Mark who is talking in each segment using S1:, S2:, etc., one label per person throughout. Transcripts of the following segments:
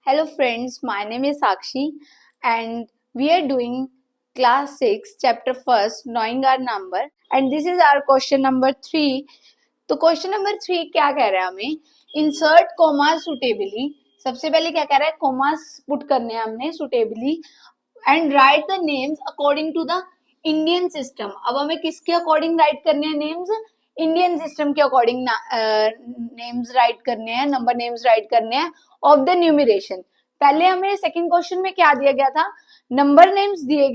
S1: Hello friends, my name is Sakshi and we are doing class 6 chapter 1st knowing our number and this is our question number 3. तो question number 3 क्या कह रहा है हमें insert coma suitably. सबसे पहले क्या कह रहा है कोमास पुट करने हैं हमने suitably and write the names according to the Indian system. अब हमें किसके अकॉर्डिंग राइट करने हैं नेम्स? इंडियन सिस्टम के अकॉर्डिंग नेम्स राइट करने हैं, नंबर नेम्स राइट करने हैं ऑफ द न्यूमरेशन. पहले हमें सेकंड क्वेश्चन में क्या दिया गया था? नंबर नेम्स दिए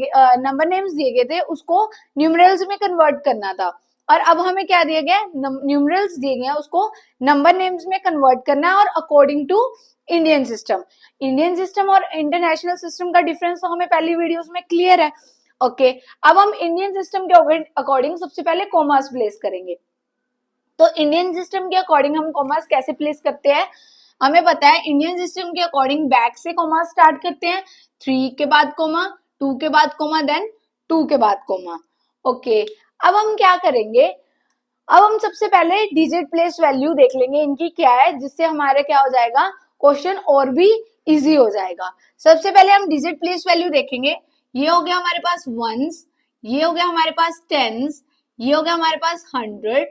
S1: गए थे, उसको न्यूमरल्स में कन्वर्ट करना था. और अब हमें क्या दिया गया? न्यूमरल्स दिए गए हैं, उसको नंबर नेम्स में कन्वर्ट करना है और according to Indian system. Indian system और इंटरनेशनल सिस्टम का डिफरेंस तो हमें पहली वीडियोस में क्लियर है. ओके, अब हम इंडियन सिस्टम के अकॉर्डिंग सबसे पहले कॉमास प्लेस करेंगे. तो इंडियन सिस्टम के अकॉर्डिंग हम कॉमास कैसे प्लेस करते हैं? हमें पता है इंडियन सिस्टम के अकॉर्डिंग बैक से कॉमा स्टार्ट करते हैं, 3 के बाद कोमा, 2 के बाद कोमा, देन 2 के बाद कोमा. ओके, अब हम क्या करेंगे? अब हम सबसे पहले डिजिट प्लेस वैल्यू देख लेंगे इनकी क्या है, जिससे हमारे क्या हो जाएगा क्वेश्चन और भी इजी हो जाएगा. सबसे पहले हम डिजिट प्लेस वैल्यू देखेंगे. ये हो गया हमारे पास वंस, ये हो गया हमारे पास टेंस, ये हो गया हमारे पास 100,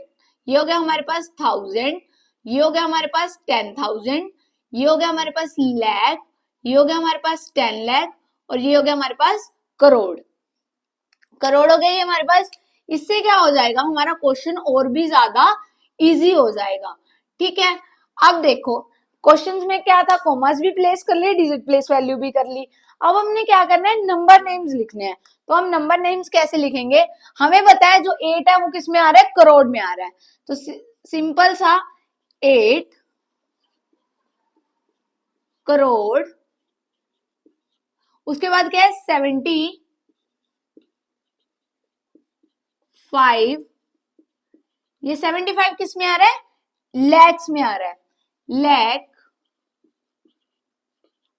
S1: ये हो गया हमारे पास 1000, ये हो गया हमारे पास 10,000, ये हो गया हमारे पास लाख, ये हो गया हमारे पास 10 लाख और ये हो गया हमारे पास करोड़. करोड़ हो गया ये हमारे पास. इससे क्या हो जाएगा? हमारा क्वेश्चन और भी ज्यादा इजी हो जाएगा. ठीक है, अब देखो क्वेश्चंस में क्या था, कॉमास भी प्लेस कर लिए, डिजिट प्लेस वैल्यू भी कर ली. अब हमने क्या करना है? नंबर नेम्स लिखने हैं. तो हम नंबर नेम्स कैसे लिखेंगे? हमें पता है जो 8 है वो किस में आ रहा है? करोड़ में आ रहा है. तो सिंपल सा 8 करोड़. उसके बाद क्या है? 75. ये 75 किस में आ रहा है? लैक्स में आ रहा है, लैख.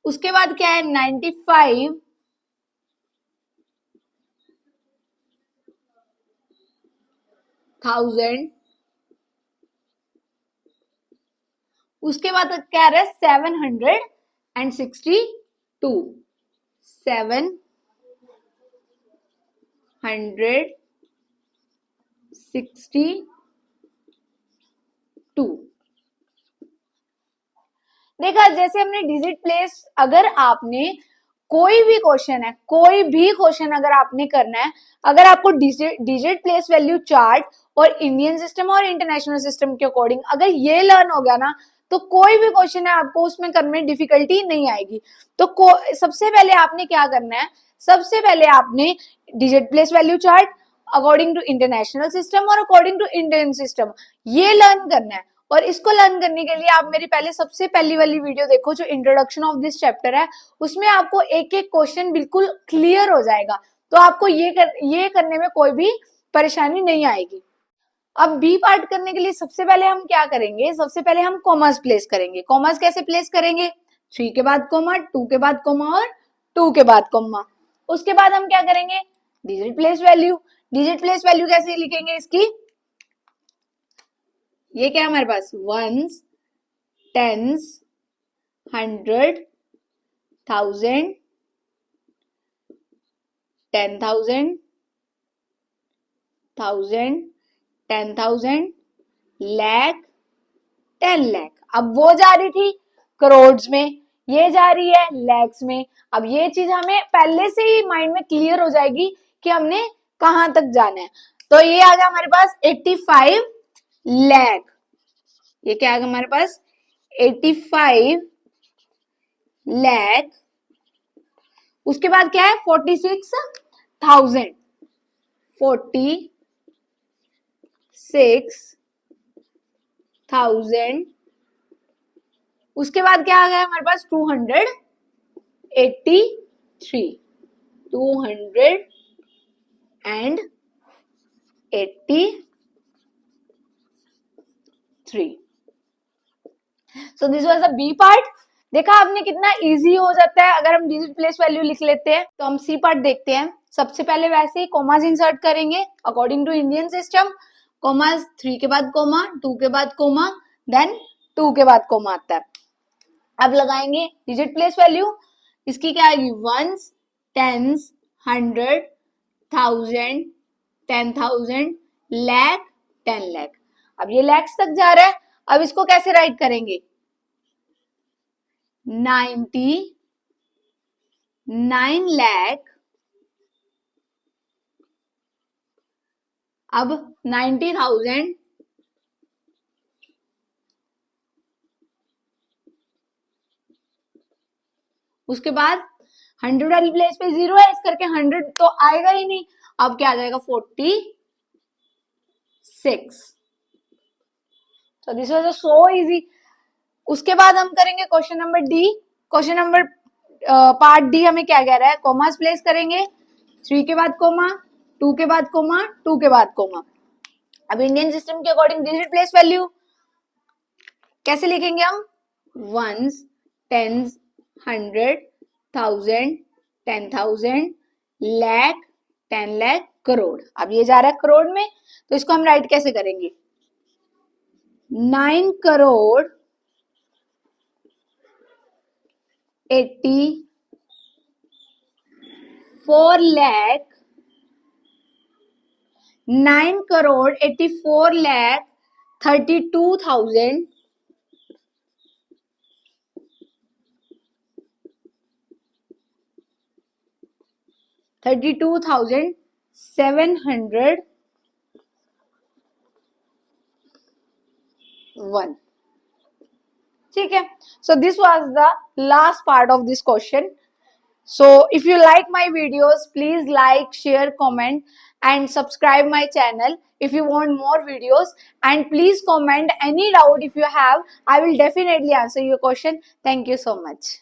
S1: उसके बाद क्या है? 95,000. उसके बाद क्या रहा है? 762. 762. देखा, जैसे हमने डिजिट प्लेस, अगर आपने कोई भी क्वेश्चन है, कोई भी क्वेश्चन अगर आपने करना है, अगर आपको डिजिट प्लेस वैल्यू चार्ट और इंडियन सिस्टम और इंटरनेशनल सिस्टम के अकॉर्डिंग अगर ये लर्न हो गया ना, तो कोई भी क्वेश्चन है आपको उसमें करने में डिफिकल्टी नहीं आएगी. तो सबसे पहले आपने क्या करना है? सबसे पहले आपने digit place value chart according to international system और अकॉर्डिंग टू इंडियन सिस्टम ये लर्न करना है. और इसको लर्न करने के लिए आप मेरी पहले सबसे पहली वाली वीडियो देखो जो इंट्रोडक्शन ऑफ दिस चैप्टर है, उसमें आपको एक एक क्वेश्चन बिल्कुल क्लियर हो जाएगा. तो आपको ये करने में कोई भी परेशानी नहीं आएगी. अब बी पार्ट करने के लिए सबसे पहले हम क्या करेंगे? सबसे पहले हम कॉमास प्लेस करेंगे. कॉमास कैसे प्लेस करेंगे? 3 के बाद कोमा, 2 के बाद कोमा और 2 के बाद कोमा. उसके बाद हम क्या करेंगे? Digit place value. Digit place value कैसे लिखेंगे इसकी? ये क्या है हमारे पास? Ones, tens, 100, 1000, 10,000, 1000, 10,000, lakh, 10 lakh. अब वो जा रही थी करोड़ में, ये जा रही है लैक्स में. अब ये चीज हमें पहले से ही माइंड में क्लियर हो जाएगी कि हमने कहां तक जाना है. तो ये आ गया हमारे पास 85 लाख. ये क्या आ गया हमारे पास? 85 लाख. उसके बाद क्या है? 46,000. 46,000. उसके बाद क्या आ गया हमारे पास? 283. 283. So this was the B part. देखा आपने कितना इजी हो जाता है अगर हम डिजिट प्लेस वैल्यू लिख लेते हैं. तो हम सी पार्ट देखते हैं. सबसे पहले वैसे ही कॉमास इंसर्ट करेंगे according to Indian system. Commas 3 के बाद कोमा, 2 के बाद कोमा, देन 2 के बाद कोमा आता है. अब लगाएंगे डिजिट प्लेस वैल्यू, इसकी क्या आएगी, वंस, टेंस, 100, 1000, 10,000, लाख, 10 लाख। अब ये लैक्स तक जा रहा है, अब इसको कैसे राइट करेंगे, 99 लाख, अब 90,000, उसके बाद 100 वाली प्लेस पे 0 है, इस करके 100 तो आएगा ही नहीं, अब क्या आ जाएगा 46। तो दिस वाज सो इजी। उसके बाद हम करेंगे question number D. Question number part D हमें क्या कह रहा है, कोमास प्लेस करेंगे, 3 के बाद कोमा, 2 के बाद कोमा, 2 के बाद कोमा। अब इंडियन सिस्टम के अकॉर्डिंग डिजिट प्लेस वैल्यू कैसे लिखेंगे हम, वंस, टेंस, 100, 1000, 10,000, लाख, 10 लाख, करोड़। अब ये जा रहा है करोड़ में, तो इसको हम राइट कैसे करेंगे, 9 करोड़ 84 लाख, 9 करोड़ 84 लाख 32,000, 32,701। ठीक है, so this was the last part of this question. So if you like my videos, please like, share, comment and subscribe my channel if you want more videos, and please comment any doubt if you have. I will definitely answer your question. Thank you so much.